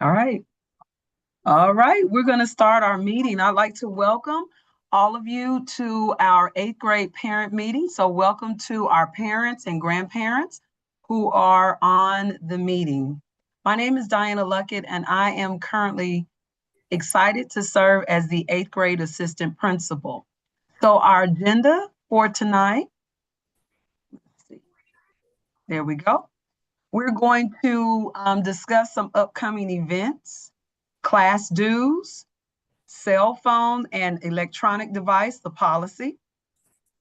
All right. All right. We're going to start our meeting. I'd like to welcome all of you to our eighth grade parent meeting. So welcome to our parents and grandparents who are on the meeting. My name is Diana Luckett, and I am currently excited to serve as the eighth grade assistant principal. So our agenda for tonight, let's see, there we go. We're going to discuss some upcoming events, class dues, cell phone and electronic device, the policy.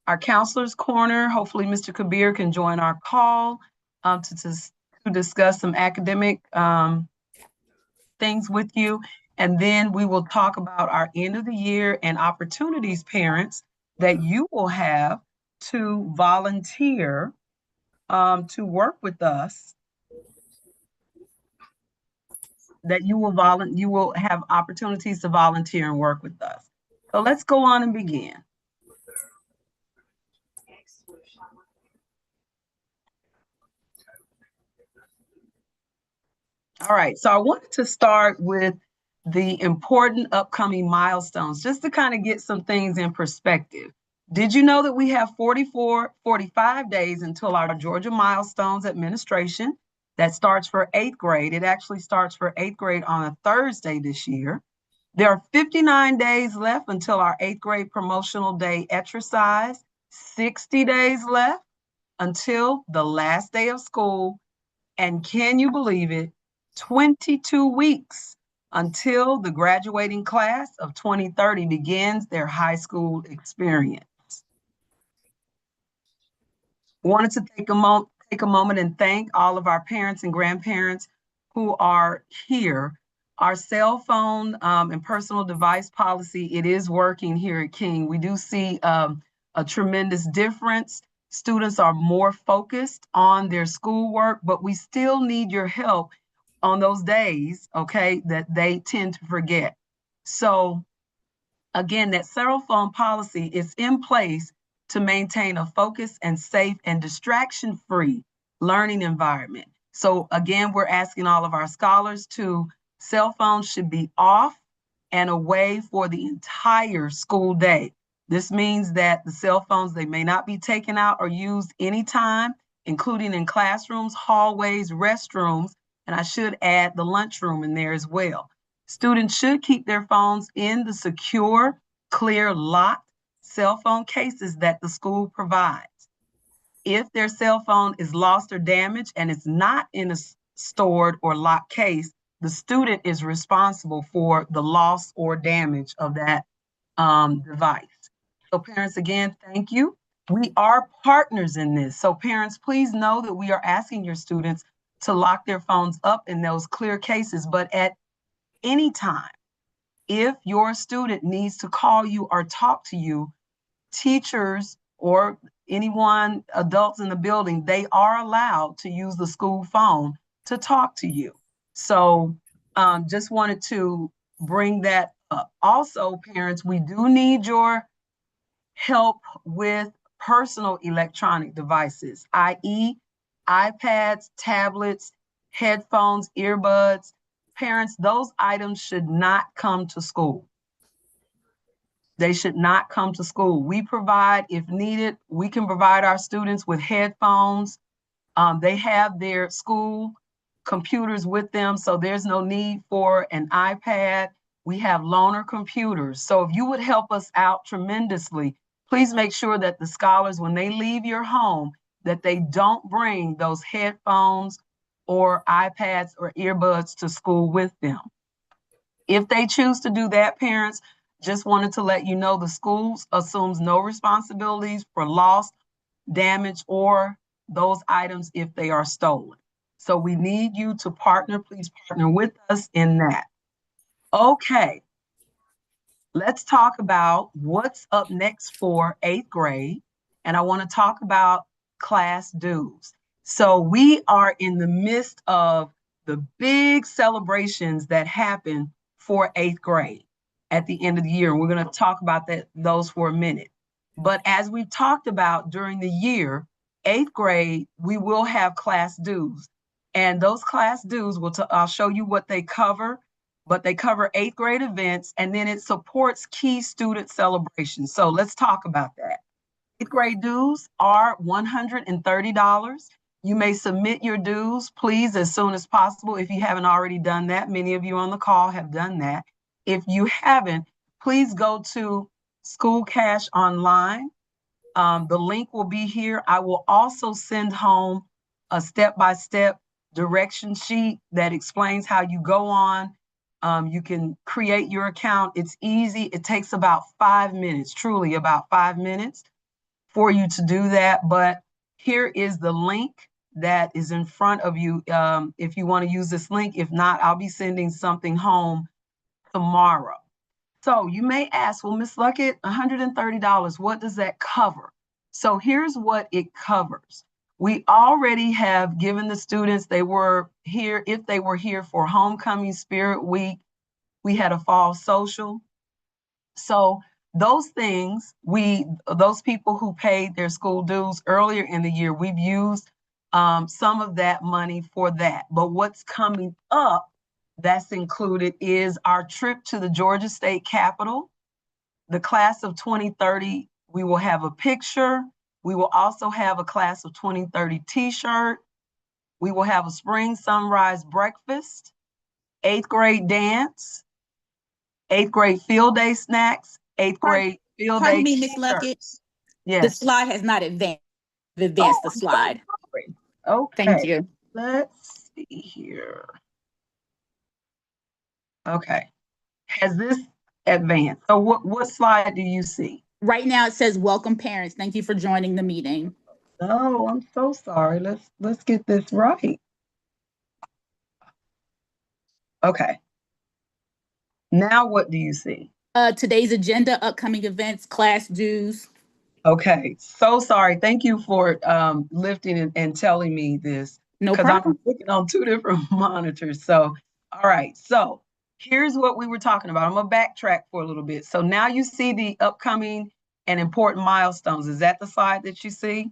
Our counselor's corner, hopefully Mr. Kabir can join our call to discuss some academic things with you. And then we will talk about our end of the year and opportunities, parents, that you will have to volunteer to work with us, that you will have opportunities to volunteer and work with us. So let's go on and begin. All right, so I wanted to start with the important upcoming milestones, just to kind of get some things in perspective. Did you know that we have 45 days until our Georgia Milestones Administration that starts for eighth grade? It actually starts for eighth grade on a Thursday this year. There are 59 days left until our eighth grade promotional day exercise, 60 days left until the last day of school. And can you believe it? 22 weeks until the graduating class of 2030 begins their high school experience. Wanted to take a moment and thank all of our parents and grandparents who are here. Our cell phone and personal device policy, it is working here at King. We do see a tremendous difference. Students are more focused on their schoolwork, but we still need your help on those days, okay, that they tend to forget. So again, that cell phone policy is in place to maintain a focused and safe and distraction-free learning environment. So again, we're asking all of our scholars to cell phones should be off and away for the entire school day. This means that the cell phones, they may not be taken out or used anytime, including in classrooms, hallways, restrooms, and I should add the lunchroom in there as well. Students should keep their phones in the secure, clear, locked cell phone cases that the school provides. If their cell phone is lost or damaged and it's not in a stored or locked case, the student is responsible for the loss or damage of that device. So parents, again, thank you. We are partners in this. So parents, please know that we are asking your students to lock their phones up in those clear cases, but at any time, if your student needs to call you or talk to you, teachers or anyone, adults in the building, they are allowed to use the school phone to talk to you. So just wanted to bring that up. Also, parents, we do need your help with personal electronic devices, i.e. iPads, tablets, headphones, earbuds. Parents, those items should not come to school. They should not come to school. We provide, if needed, we can provide our students with headphones. They have their school computers with them, so there's no need for an iPad. We have loaner computers. So if you would help us out tremendously, please make sure that the scholars, when they leave your home, that they don't bring those headphones or iPads or earbuds to school with them. If they choose to do that, parents, just wanted to let you know the schools assumes no responsibilities for loss, damage, or those items if they are stolen. So we need you to partner, please partner with us in that. Okay, let's talk about what's up next for eighth grade. And I want to talk about class dues. So we are in the midst of the big celebrations that happen for eighth grade at the end of the year. And we're going to talk about those for a minute. But as we've talked about during the year, eighth grade, we will have class dues. And those class dues, I'll show you what they cover, but they cover 8th grade events, and then it supports key student celebrations. So let's talk about that. 8th grade dues are $130. You may submit your dues, please, as soon as possible if you haven't already done that. Many of you on the call have done that. If you haven't, please go to School Cash Online. The link will be here. I will also send home a step-by-step direction sheet that explains how you go on. You can create your account. It's easy. It takes about 5 minutes, truly about 5 minutes for you to do that. But here is the link that is in front of you if you want to use this link. If not, I'll be sending something home tomorrow. So you may ask, well, Ms. Luckett, $130, what does that cover? So here's what it covers. We already have given the students, they were here, if they were here for Homecoming Spirit Week, we had a fall social. So those things, those people who paid their school dues earlier in the year, we've used some of that money for that. But what's coming up that's included is our trip to the Georgia State Capitol. The class of 2030, we will have a picture. We will also have a class of 2030 t-shirt. We will have a spring sunrise breakfast, 8th grade dance, 8th grade field day snacks, 8th grade field day. Pardon me, Ms. Luckett. Yes. The slide has not advanced. Advance the slide. Okay. Thank you. Let's see here. Okay. Has this advanced? So what slide do you see? Right now it says welcome parents. Thank you for joining the meeting. Oh, I'm so sorry. Let's get this right. Okay. Now what do you see? Today's agenda, upcoming events, class dues. Okay. So sorry. Thank you for lifting and telling me this. No problem. I'm looking on 2 different monitors. So, all right. So here's what we were talking about. I'm going to backtrack for a little bit. So now you see the upcoming and important milestones. Is that the slide that you see?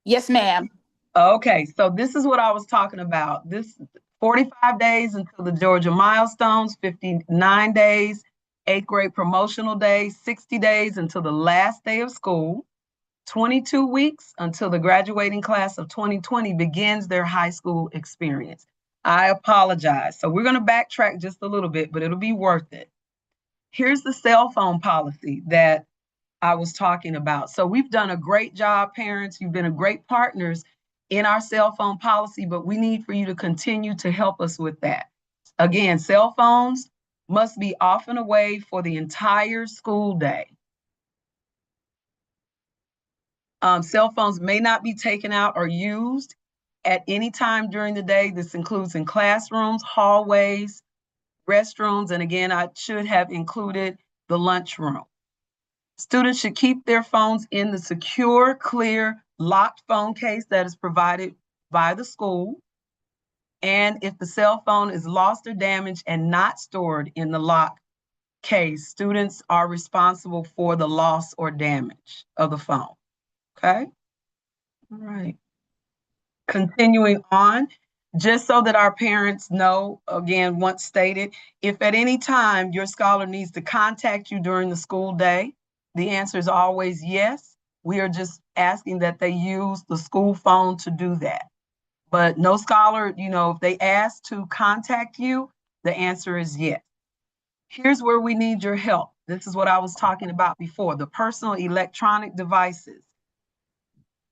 Yes, ma'am. Okay. So this is what I was talking about. This 45 days until the Georgia milestones, 59 days, 8th grade promotional day, 60 days until the last day of school, 22 weeks until the graduating class of 2020 begins their high school experience. I apologize. So we're going to backtrack just a little bit, but it'll be worth it. Here's the cell phone policy that I was talking about. So we've done a great job, parents. You've been a great partners in our cell phone policy, but we need for you to continue to help us with that. Again, cell phones must be off and away for the entire school day. Cell phones may not be taken out or used at any time during the day. This includes in classrooms, hallways, restrooms, and again, I should have included the lunchroom. Students should keep their phones in the secure, clear, locked phone case that is provided by the school. And if the cell phone is lost or damaged and not stored in the locked case, students are responsible for the loss or damage of the phone. Okay? All right. Continuing on, just so that our parents know, again, once stated, if at any time your scholar needs to contact you during the school day, the answer is always yes. We are just asking that they use the school phone to do that. But no scholar, if they ask to contact you, the answer is yes. Here's where we need your help. This is what I was talking about before, the personal electronic devices,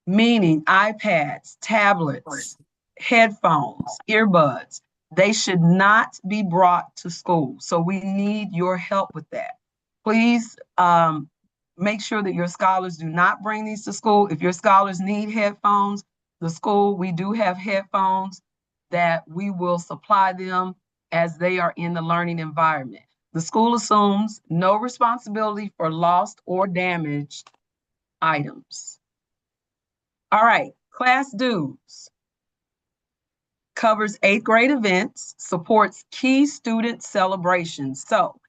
meaning iPads, tablets, headphones, earbuds. They should not be brought to school. So we need your help with that. Please make sure that your scholars do not bring these to school. If your scholars need headphones, the school, we do have headphones that we will supply them as they are in the learning environment. The school assumes no responsibility for lost or damaged items. All right, class dues covers 8th grade events, supports key student celebrations. So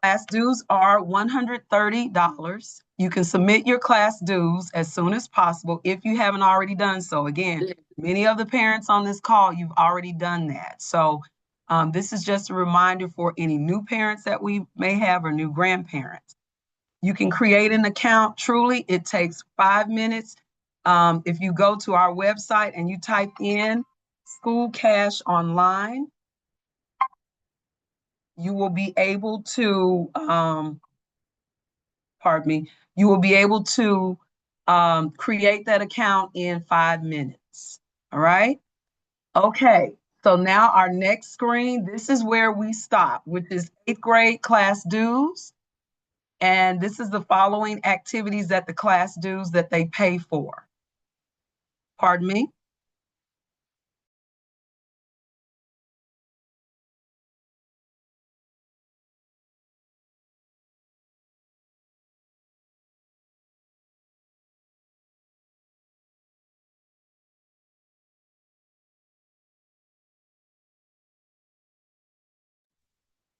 class dues are $130. You can submit your class dues as soon as possible if you haven't already done so. Again, many of the parents on this call, you've already done that. So this is just a reminder for any new parents that we may have or new grandparents. You can create an account. Truly, it takes 5 minutes. If you go to our website and you type in School Cash Online, you will be able to, pardon me, you will be able to create that account in 5 minutes. All right. Okay. So now our next screen, this is where we stop, which is 8th grade class dues. And this is the following activities that the class dues that they pay for. Pardon me?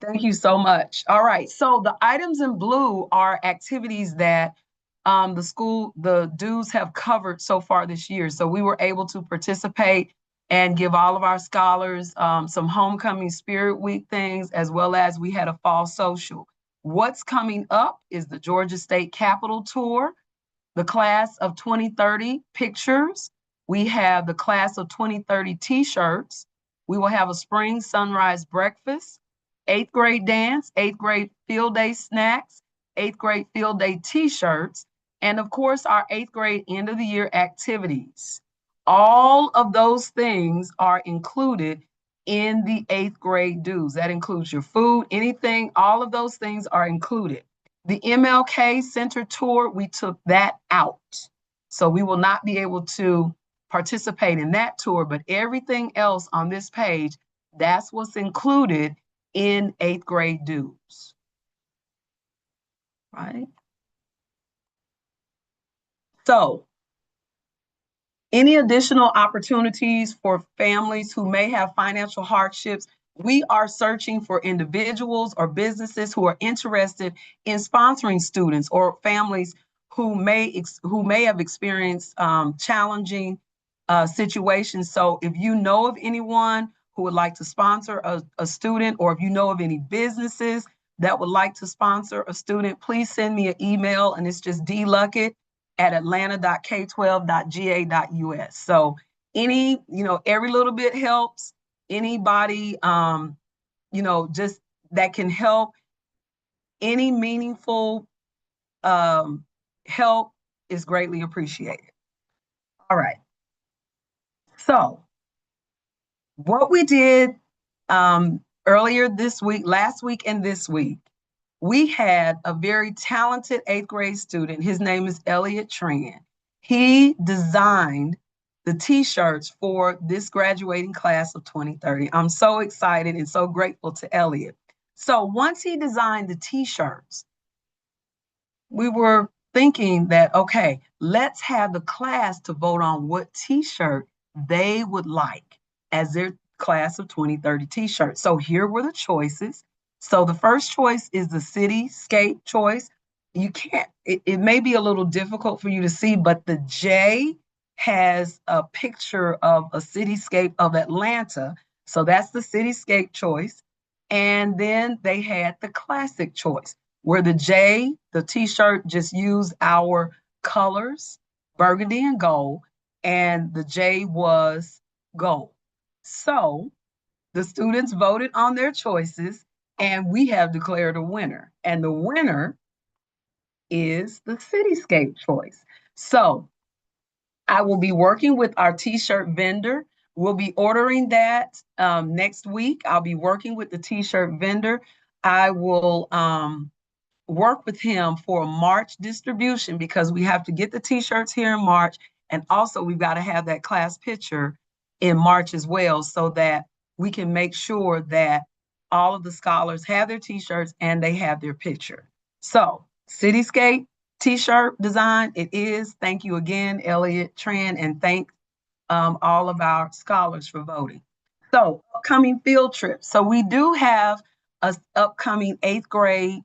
Thank you so much. All right, so the items in blue are activities that the dues have covered so far this year. So we were able to participate and give all of our scholars some homecoming spirit week things, as well as we had a fall social. What's coming up is the Georgia State Capitol Tour, the class of 2030 pictures. We have the class of 2030 t-shirts. We will have a spring sunrise breakfast, 8th grade dance, 8th grade field day snacks, 8th grade field day t-shirts, and of course our 8th grade end of the year activities. All of those things are included in the 8th grade dues. That includes your food, anything, all of those things are included. The MLK Center tour, we took that out. So we will not be able to participate in that tour, but everything else on this page, that's what's included in 8th grade dues. Right? So, any additional opportunities for families who may have financial hardships? We are searching for individuals or businesses who are interested in sponsoring students or families who may have experienced challenging situations. So if you know of anyone who would like to sponsor a student, or if you know of any businesses that would like to sponsor a student, please send me an email, and it's just dluckett@atlanta.k12.ga.us. So every little bit helps. Anybody, just that can help, any meaningful help is greatly appreciated. All right. So what we did earlier this week, last week and this week, we had a very talented 8th grade student. His name is Elliot Tran. He designed the t-shirts for this graduating class of 2030. I'm so excited and so grateful to Elliot. So once he designed the t-shirts, we were thinking that, okay, let's have the class to vote on what t-shirt they would like as their class of 2030 t-shirt. So here were the choices. So the first choice is the cityscape choice. You can't, it may be a little difficult for you to see, but the J has a picture of a cityscape of Atlanta. So that's the cityscape choice. And then they had the classic choice, where the J, the t-shirt, just used our colors, burgundy and gold, and the J was gold. So the students voted on their choices, and we have declared a winner. And the winner is the cityscape choice. So I will be working with our t-shirt vendor. We'll be ordering that next week. I'll be working with the t-shirt vendor. I will work with him for a March distribution, because we have to get the t-shirts here in March. And also we've got to have that class picture in March as well, so that we can make sure that all of the scholars have their t-shirts and they have their picture. So Cityscape t-shirt design, it is. Thank you again, Elliot Tran, and thank all of our scholars for voting. So upcoming field trips. So we do have an upcoming 8th grade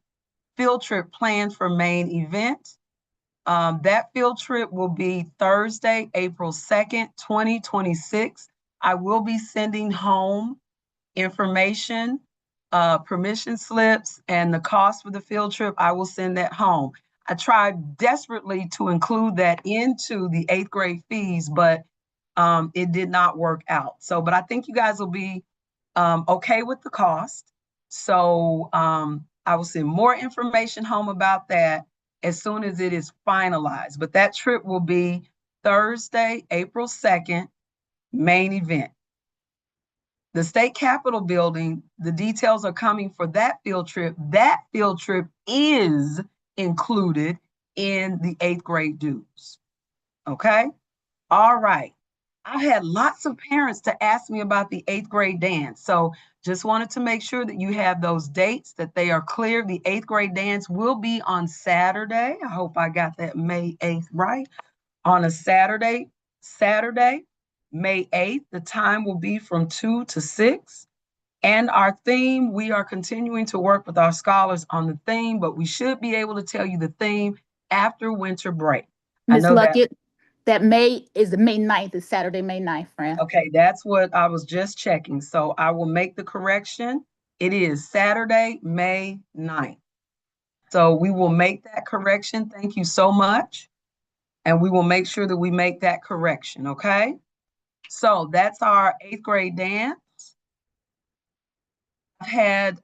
field trip planned for Maine event. That field trip will be Thursday, April 2nd, 2026. I will be sending home information, permission slips, and the cost for the field trip. I will send that home. I tried desperately to include that into the 8th grade fees, but it did not work out. So, but I think you guys will be okay with the cost. So I will send more information home about that as soon as it is finalized. But that trip will be Thursday, April 2nd, main event. The state capitol building, the details are coming for that field trip. That field trip is included in the 8th grade dues. Okay? All right. I had lots of parents to ask me about the 8th grade dance. So just wanted to make sure that you have those dates, that they are clear. The 8th grade dance will be on Saturday. I hope I got that May 8th right. On a Saturday, May 8th. The time will be from 2 to 6. And our theme, we are continuing to work with our scholars on the theme, but we should be able to tell you the theme after winter break. I Ms. know that. Luckett, that May is the May 9th, is Saturday, May 9th, friend. Okay, that's what I was just checking. So I will make the correction. It is Saturday, May 9th. So we will make that correction. Thank you so much. And we will make sure that we make that correction, okay? So that's our 8th grade dance. I've had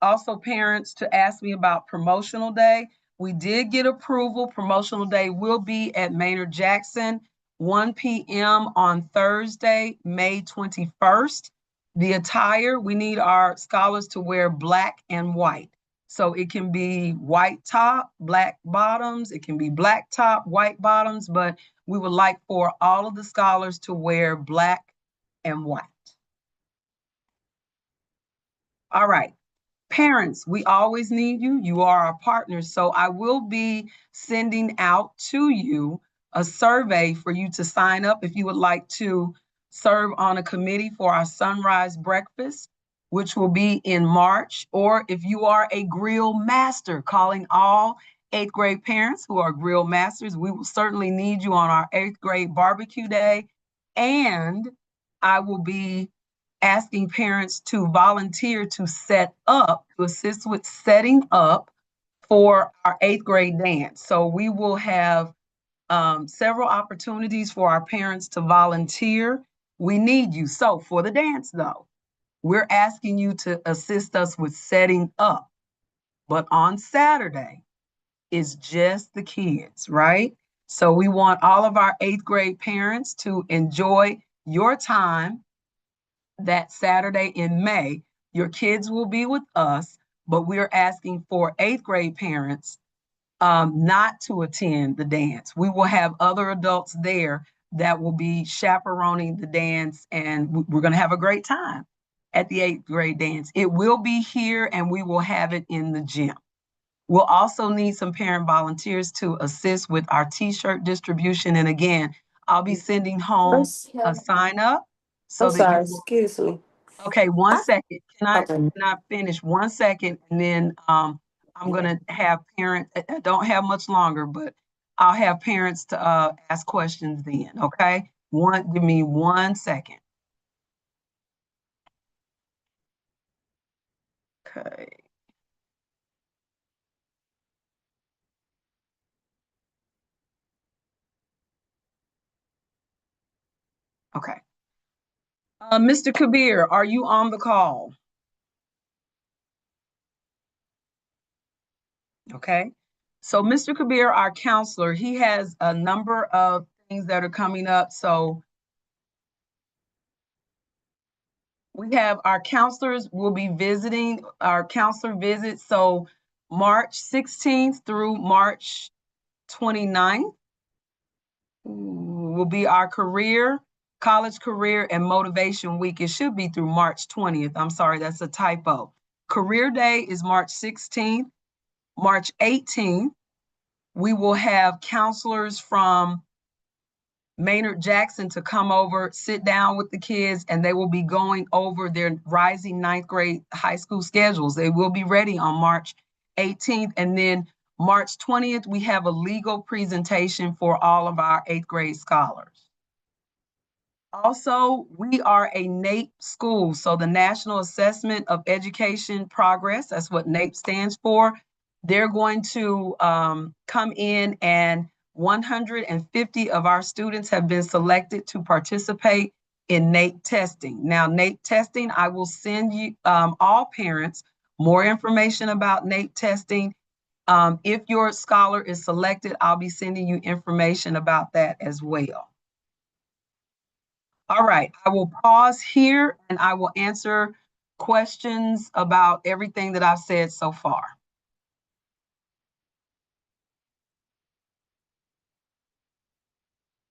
also parents to ask me about promotional day. We did get approval. Promotional day will be at Maynard Jackson, 1 p.m. on Thursday, May 21st. The attire, we need our scholars to wear black and white. So it can be white top, black bottoms. It can be black top, white bottoms, but we would like for all of the scholars to wear black and white. All right. Parents, we always need you. You are our partners. So I will be sending out to you a survey for you to sign up if you would like to serve on a committee for our sunrise breakfast, which will be in March. Or if you are a grill master, calling all 8th grade parents who are grill masters, we will certainly need you on our 8th grade barbecue day. And I will be asking parents to volunteer to set up, to assist with setting up for our 8th grade dance. So we will have several opportunities for our parents to volunteer. We need you. So for the dance though, we're asking you to assist us with setting up. But on Saturday is just the kids, right? So we want all of our 8th grade parents to enjoy your time that Saturday in May. Your kids will be with us, but we're asking for 8th grade parents not to attend the dance. We will have other adults there that will be chaperoning the dance, and we're going to have a great time at the 8th grade dance. It will be here, and we will have it in the gym. We'll also need some parent volunteers to assist with our t-shirt distribution. And again, I'll be sending home a sign up so I'm that sorry, you will. excuse me. Okay, one second. Okay. Can I finish 1 second? And then I'm gonna have parents, I don't have much longer, but I'll have parents to ask questions then, okay? Give me 1 second. Okay. Okay. Mr. Kabir, are you on the call? Okay. So Mr. Kabir, our counselor, he has a number of things that are coming up. So we have our counselors will be visiting our counselor visits. So March 16th through March 29th will be our college career and motivation week. It should be through March 20th. I'm sorry, that's a typo. Career Day is March 16th. March 18th, we will have counselors from Maynard Jackson to come over, sit down with the kids, and they will be going over their rising 9th grade high school schedules. They will be ready on March 18th. And then March 20th, we have a legal presentation for all of our 8th grade scholars. Also, we are a NAEP school, so the National Assessment of Education Progress, that's what NAEP stands for. They're going to come in, and 150 of our students have been selected to participate in NAEP testing. Now, NAEP testing, I will send you, all parents, more information about NAEP testing. If your scholar is selected, I'll be sending you information about that as well. All right, I will pause here and I will answer questions about everything that I've said so far.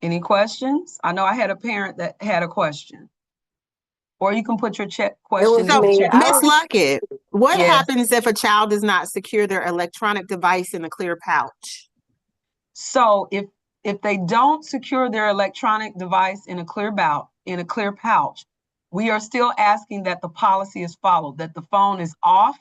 Any questions? I know I had a parent that had a question. Or you can put your question in So, the Miss chat. Luckett, what Yes. happens if a child does not secure their electronic device in a clear pouch? So if they don't secure their electronic device in a clear pouch, we are still asking that the policy is followed, that the phone is off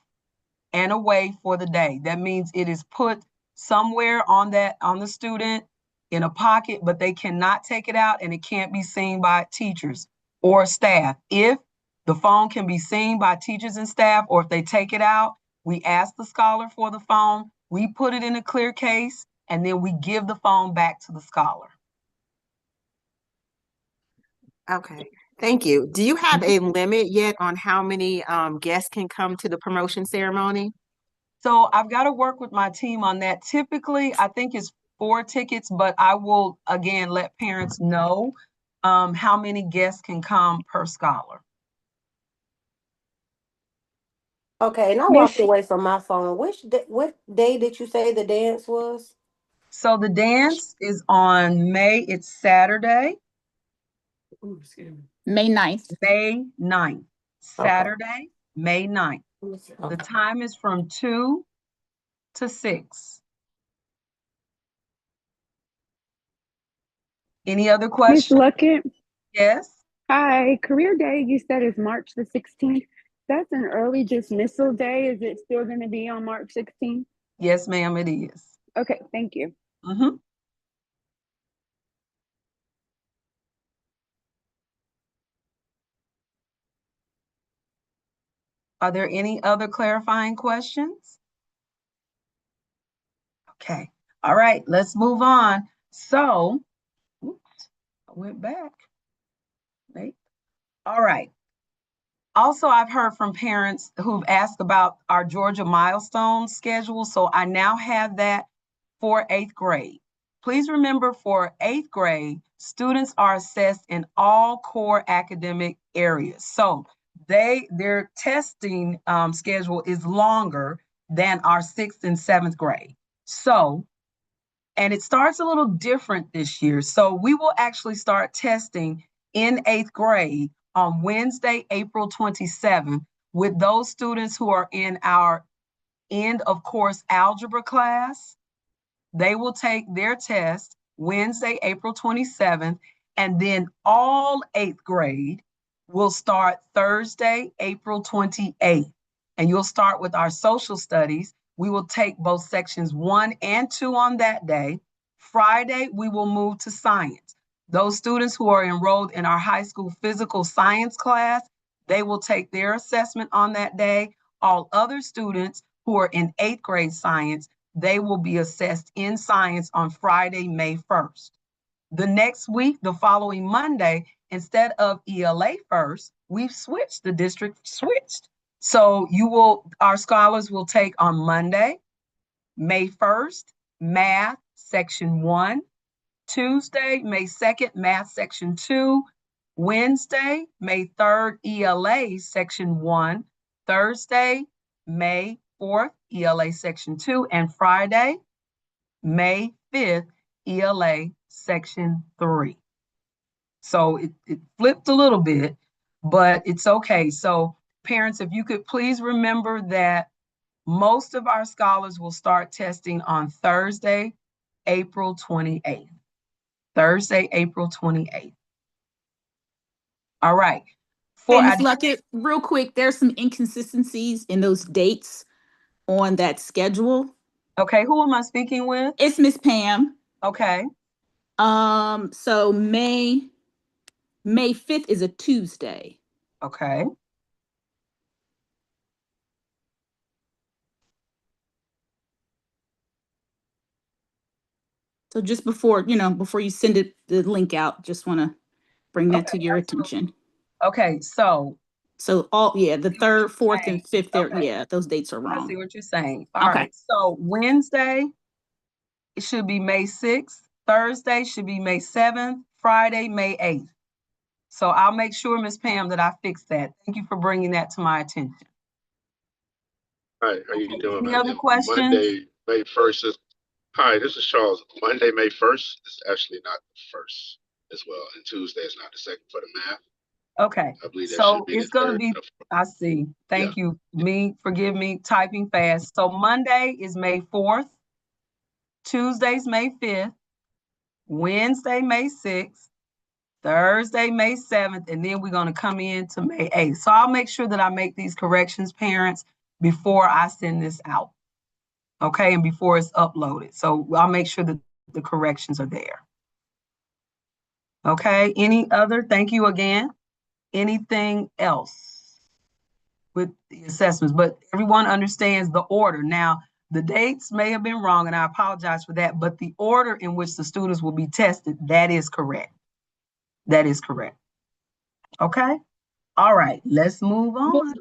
and away for the day. That means it is put somewhere on the student in a pocket, but they cannot take it out and it can't be seen by teachers or staff. If the phone can be seen by teachers and staff, or if they take it out, we ask the scholar for the phone, we put it in a clear case, and then we give the phone back to the scholar. Okay, thank you. Do you have a limit yet on how many guests can come to the promotion ceremony? So I've got to work with my team on that. Typically, I think it's 4 tickets, but I will, again, let parents know how many guests can come per scholar. Okay, and I walked away from my phone. What day did you say the dance was? So the dance is on it's Saturday, Ooh, excuse me. May 9th. May 9th. Okay. Saturday, May 9th. Let me see. The Okay. time is from 2 to 6. Any other Miss questions? Luckett, Yes? hi. Career Day, you said is March the 16th. That's an early dismissal day. Is it still going to be on March 16th? Yes, ma'am, it is. Okay, thank you. Mm-hmm. Are there any other clarifying questions? Okay, all right, let's move on. So, oops, I went back. Wait. All right. Also, I've heard from parents who've asked about our Georgia milestone schedule. So I now have that for 8th grade. Please remember, for 8th grade, students are assessed in all core academic areas. So their testing schedule is longer than our 6th and 7th grade. So, and it starts a little different this year. So we will actually start testing in 8th grade on Wednesday, April 27th, with those students who are in our end of course algebra class. They will take their test Wednesday, April 27th, and then all 8th grade will start Thursday, April 28th. And you'll start with our social studies. We will take both sections 1 and 2 on that day. Friday, we will move to science. Those students who are enrolled in our high school physical science class, they will take their assessment on that day. All other students who are in 8th grade science, they will be assessed in science on Friday, May 1st. The next week, the following Monday, instead of ELA first, we've switched, the district switched. So our scholars will take on Monday, May 1st, math section 1, Tuesday, May 2nd, math section 2, Wednesday, May 3rd, ELA section 1, Thursday, May 4th, ELA section 2, and Friday, May 5th, ELA section 3. So it flipped a little bit, but it's okay. So parents, if you could please remember that most of our scholars will start testing on Thursday, April 28th. Thursday, April 28th. All right. Hey, Ms. Luckett, real quick, there's some inconsistencies in those dates on that schedule. Okay, who am I speaking with? It's Miss Pam. Okay, So May 5th is a Tuesday. okay. So just before, before you send the link out, just want to bring that to Okay, your absolutely. attention. Okay, so So the see what 3rd, you're 4th, saying. and 5th, Okay, those dates are I see wrong. what you're saying. All Okay. right, so Wednesday, it should be May 6th. Thursday should be May 7th. Friday, May 8th. So I'll make sure, Ms. Pam, that I fix that. Thank you for bringing that to my attention. Hi, how you Okay, doing? any other And questions? Monday, May 1st is, hi, this is Charles. Monday, May 1st is actually not the first as well. And Tuesday is not the second for the math. Okay, I believe that should so be the it's gonna third. be, I see. Yeah. Thank you. Forgive me, typing fast. So Monday is May 4th, Tuesday's May 5th, Wednesday, May 6th, Thursday, May 7th, and then we're gonna come in to May 8th. So I'll make sure that I make these corrections, parents, before I send this out. Okay, and before it's uploaded. So I'll make sure that the corrections are there. Okay, any other, thank you again. Anything else with the assessments? But everyone understands the order. Now, the dates may have been wrong, and I apologize for that, but the order in which the students will be tested, that is correct. That is correct. Okay, all right, let's move on.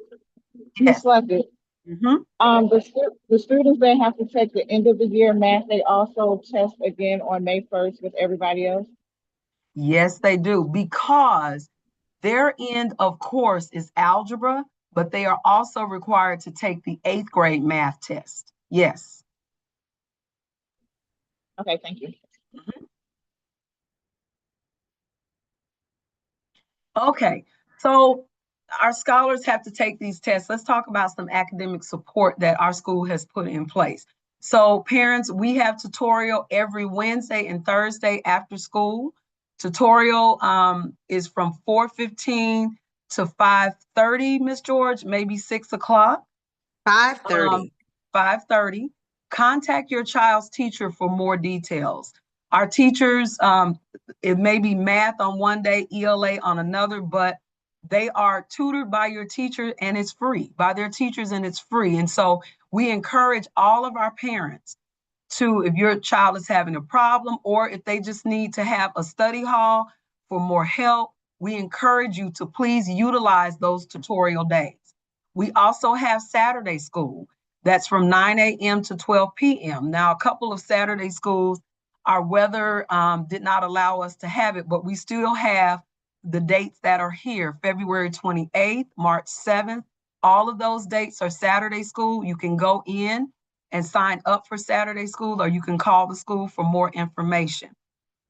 Ms. Yes. Luckett, Mhm. the students that have to take the end of the year math, they also test again on May 1st with everybody else? Yes, they do, because their end of course is algebra, but they are also required to take the 8th grade math test. Yes. Okay, thank you. Okay, so our scholars have to take these tests. Let's talk about some academic support that our school has put in place. So parents, we have tutorial every Wednesday and Thursday after school. Tutorial is from 4:15 to 5:30, Miss George, maybe 6 o'clock. 5:30. 5:30. Contact your child's teacher for more details. Our teachers, it may be math on one day, ELA on another, but they are tutored by your teacher and it's free, by their teachers and it's free. And so we encourage all of our parents to, if your child is having a problem or if they just need to have a study hall for more help, we encourage you to please utilize those tutorial days. We also have Saturday school. That's from 9 a.m. to 12 p.m. Now, a couple of Saturday schools, our weather did not allow us to have it, but we still have the dates that are here, February 28th, March 7th. All of those dates are Saturday school. You can go in and sign up for Saturday school, or you can call the school for more information.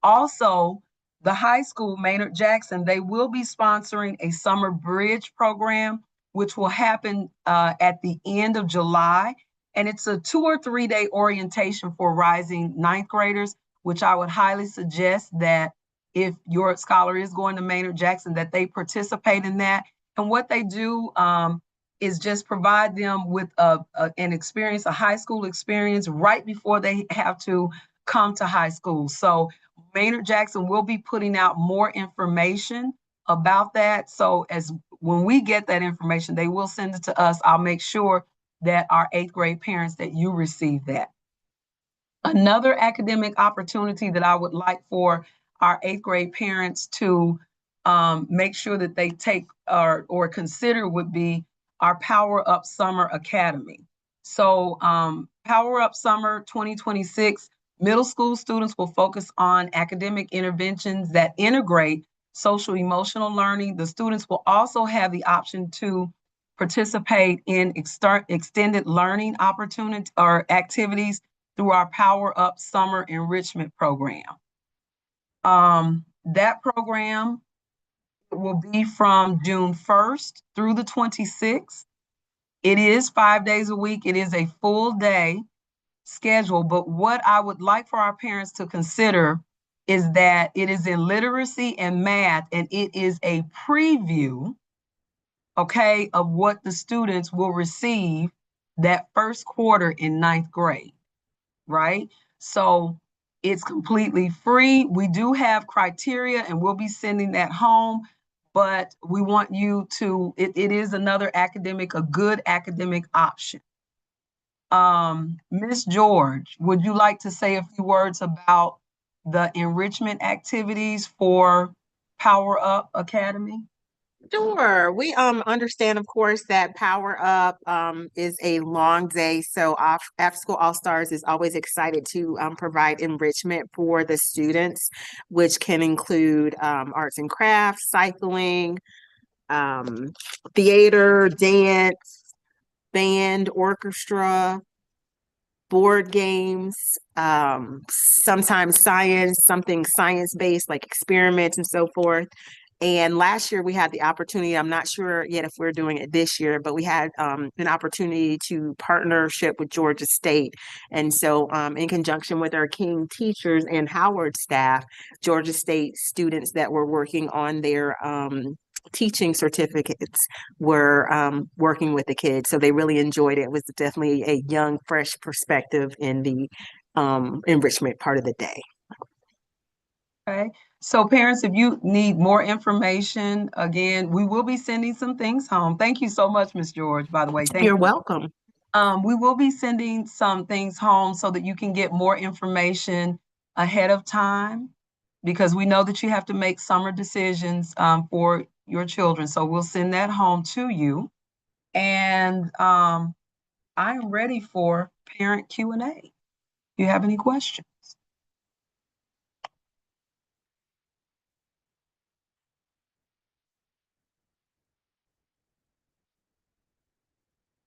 Also, the high school, Maynard Jackson, they will be sponsoring a summer bridge program, which will happen at the end of July. And it's a 2 or 3 day orientation for rising ninth graders, which I would highly suggest that if your scholar is going to Maynard Jackson, that they participate in that. And what they do is just provide them with an experience, a high school experience right before they have to come to high school. So Maynard Jackson will be putting out more information about that. So as when we get that information, they will send it to us. I'll make sure that our 8th grade parents, that you receive that. Another academic opportunity that I would like for our 8th grade parents to make sure that they take or consider would be our Power Up Summer Academy. So Power Up Summer 2026, middle school students will focus on academic interventions that integrate social emotional learning. The students will also have the option to participate in extended learning opportunities or activities through our Power Up Summer Enrichment Program. That program will be from June 1st through the 26th. It is 5 days a week. It is a full day schedule, but what I would like for our parents to consider is that it is in literacy and math, and it is a preview, okay, of what the students will receive that first quarter in ninth grade. right? So it's completely free. We do have criteria and we'll be sending that home, but we want you to, it is another a good academic option. Miss George, would you like to say a few words about the enrichment activities for Power Up Academy? Sure. We understand, of course, that Power Up is a long day. So After School All Stars is always excited to provide enrichment for the students, which can include arts and crafts, cycling, theater, dance, band, orchestra, board games, sometimes science, something science-based like experiments and so forth. And last year we had the opportunity, I'm not sure yet if we're doing it this year, but we had an opportunity to partnership with Georgia State. And so in conjunction with our King teachers and Howard staff, Georgia State students that were working on their teaching certificates were working with the kids. So they really enjoyed it. It was definitely a young, fresh perspective in the enrichment part of the day. Okay, so parents, if you need more information, again, we will be sending some things home. Thank you so much, Miss George, by the way. Thank You're you. welcome. We will be sending some things home so that you can get more information ahead of time, because we know that you have to make summer decisions for your children. So we'll send that home to you. And I am ready for parent Q&A. Do you have any questions?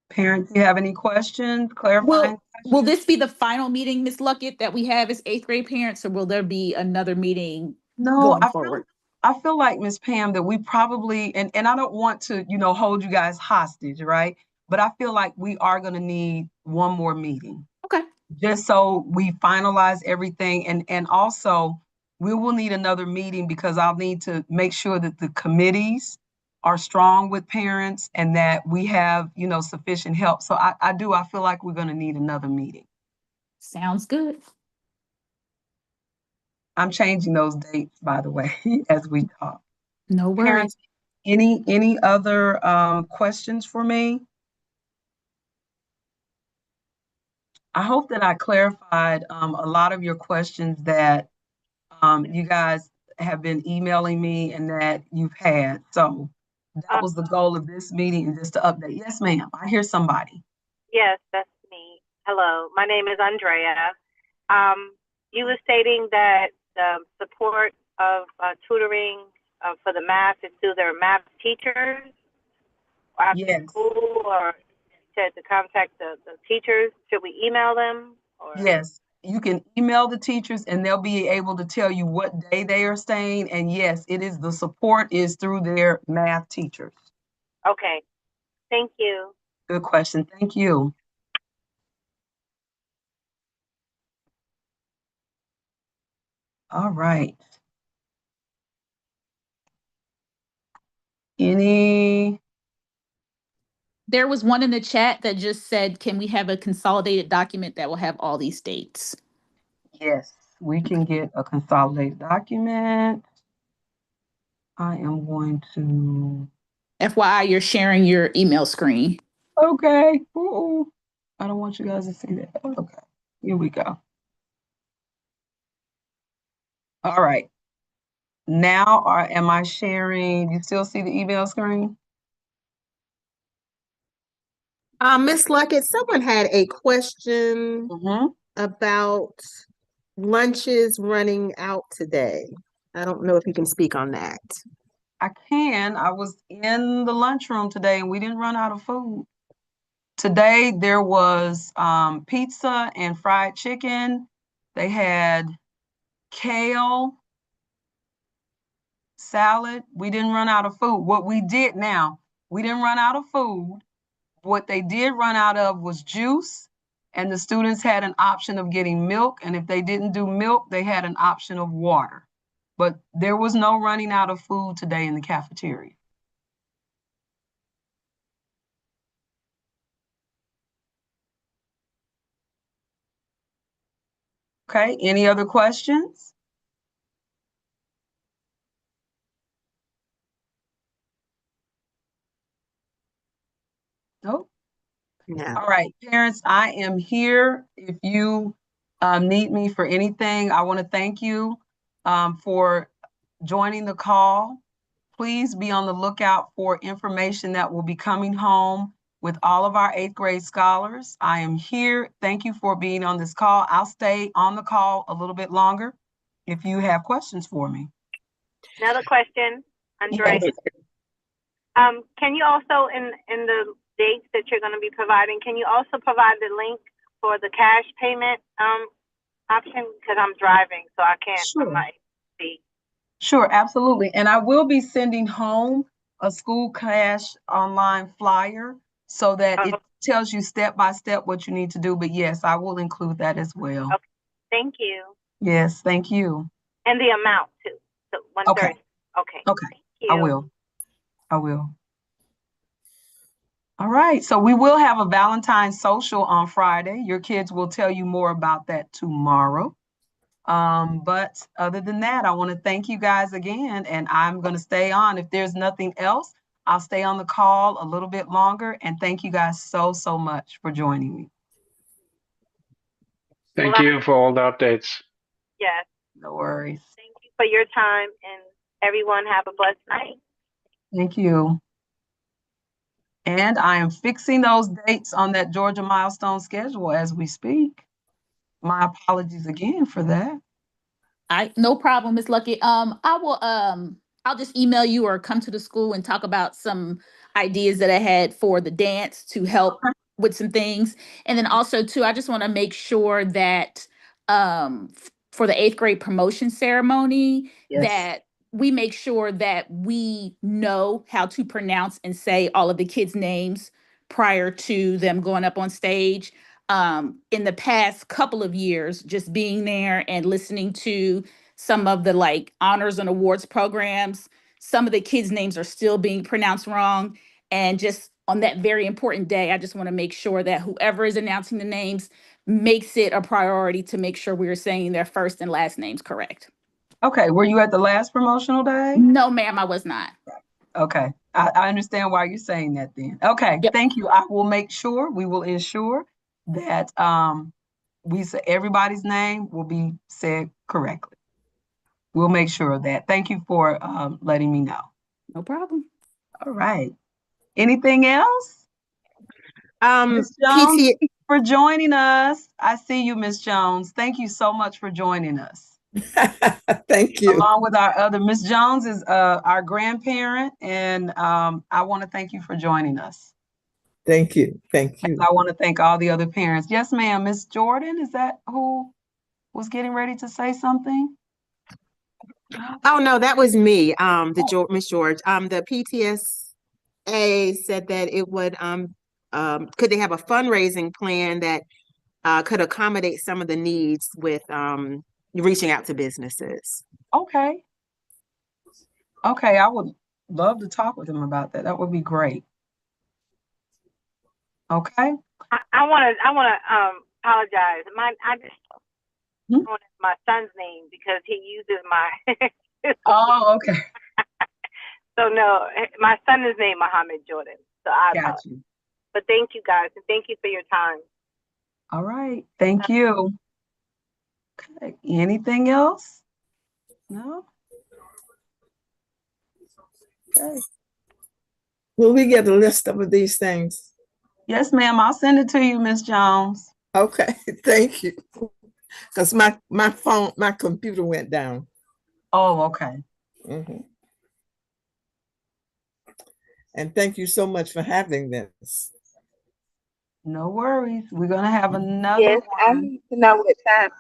Parents, do you have any questions, clarifying Will questions? this be the final meeting, Ms. Luckett, that we have as eighth grade parents, or will there be another meeting No, going forward? I feel like, Miss Pam, that we probably, and I don't want to, hold you guys hostage, right? But I feel like we are going to need one more meeting, Okay. just so we finalize everything. And also, we will need another meeting because I'll need to make sure that the committees are strong with parents and that we have, sufficient help. So I feel like we're going to need another meeting. Sounds good. I'm changing those dates, by the way, as we talk. No worries. Parents, any other questions for me? I hope that I clarified a lot of your questions that you guys have been emailing me and that you've had. So that was the goal of this meeting, and just to update. Yes, ma'am. I hear somebody. Yes, that's me. Hello, my name is Andrea. You were stating that the support of tutoring for the math is through their math teachers or after Yes. school, or to contact the teachers. Should we email them? Or? Yes. You can email the teachers and they'll be able to tell you what day they are staying. And yes, the support is through their math teachers. Okay. Thank you. Good question. Thank you. All right. There was one in the chat that just said, can we have a consolidated document that will have all these dates? Yes, we can get a consolidated document. I am going to. FYI, you're sharing your email screen. Okay. Ooh. I don't want you guys to see that. Okay. Here we go. All right. Now, am I sharing? You still see the email screen? Ms. Luckett, someone had a question about lunches running out today. I don't know if you can speak on that. I can. I was in the lunchroom today and we didn't run out of food. Today there was pizza and fried chicken. They had kale, salad. We didn't run out of food. What we did now, we didn't run out of food. What they did run out of was juice, and the students had an option of getting milk. And if they didn't do milk, they had an option of water. But there was no running out of food today in the cafeteria. Okay, any other questions? Nope. Yeah. All right, parents, I am here. If you need me for anything, I want to thank you for joining the call. Please be on the lookout for information that will be coming home with all of our 8th grade scholars. I am here. Thank you for being on this call. I'll stay on the call a little bit longer if you have questions for me. Another question, Andrea. Yes. Can you also, in the dates that you're going to be providing, can you also provide the link for the cash payment option? Because I'm driving, so I can't. I Sure. might see. Sure, absolutely. And I will be sending home a school cash online flyer so that it tells you step by step what you need to do. But yes, I will include that as well. Okay. Thank you. Yes, thank you. And the amount too. So 130. Okay. Okay. Okay. Thank you. I will. I will. All right. So we will have a Valentine's social on Friday. Your kids will tell you more about that tomorrow. But other than that, I want to thank you guys again, and I'm going to stay on. If there's nothing else, I'll stay on the call a little bit longer. And thank you guys so, so much for joining me. Thank you for all the updates. Yes. No worries. Thank you for your time, and everyone have a blessed night. Thank you. And I am fixing those dates on that Georgia milestone schedule as we speak. My apologies again for that. No problem, Miss Lucky. I'll just email you or come to the school and talk about some ideas that I had for the dance to help with some things. And then also too, I just want to make sure that for the 8th grade promotion ceremony, Yes. that we make sure that we know how to pronounce and say all of the kids' names prior to them going up on stage. In the past couple of years, just being there and listening to some of the like honors and awards programs, some of the kids' names are still being pronounced wrong. And just on that very important day, I just want to make sure that whoever is announcing the names makes it a priority to make sure we're saying their first and last names correct. Okay. Were you at the last promotional day? No, ma'am, I was not. Okay. I understand why you're saying that then. Okay. Yep. Thank you. I will make sure, we will ensure that we say everybody's name will be said correctly. We'll make sure of that. Thank you for letting me know. No problem. All right. Anything else? Ms. Jones, PT, thank you for joining us. I see you, Ms. Jones. Thank you so much for joining us. Thank you. Along with our other, Ms. Jones is our grandparent, and I want to thank you for joining us. Thank you. Thank you. And I want to thank all the other parents. Yes, ma'am. Ms. Jordan, is that who was getting ready to say something? oh no, that was me, Miss George. The PTSA said that it would, could they have a fundraising plan that could accommodate some of the needs with reaching out to businesses. Okay. Okay, I would love to talk with them about that. That would be great. Okay. I want to apologize. I just wanted my son's name because he uses my. Oh, okay. So no, my son is named Muhammad Jordan. So I Got apologize. you. But thank you guys, and thank you for your time. All right. Thank you. Okay. Anything else? No? Okay. Will we get a list of these things? Yes, ma'am. I'll send it to you, Ms. Jones. Okay, thank you. Because my computer went down. Oh, okay. Mm-hmm. And thank you so much for having this. No worries. We're going to have another Yes, I one. need to know what time.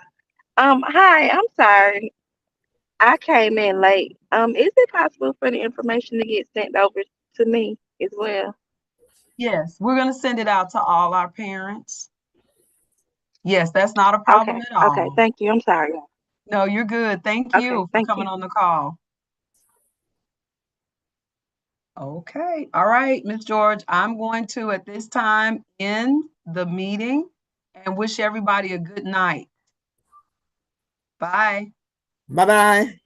Hi, I'm sorry. I came in late. Is it possible for the information to get sent over to me as well? Yes, we're going to send it out to all our parents. Yes, that's not a problem Okay, at all. okay, thank you. I'm sorry. No, you're good. Thank Okay, you for thank coming you. on the call. Okay. All right, Ms. George, I'm going to, at this time, end the meeting and wish everybody a good night. Bye. Bye-bye.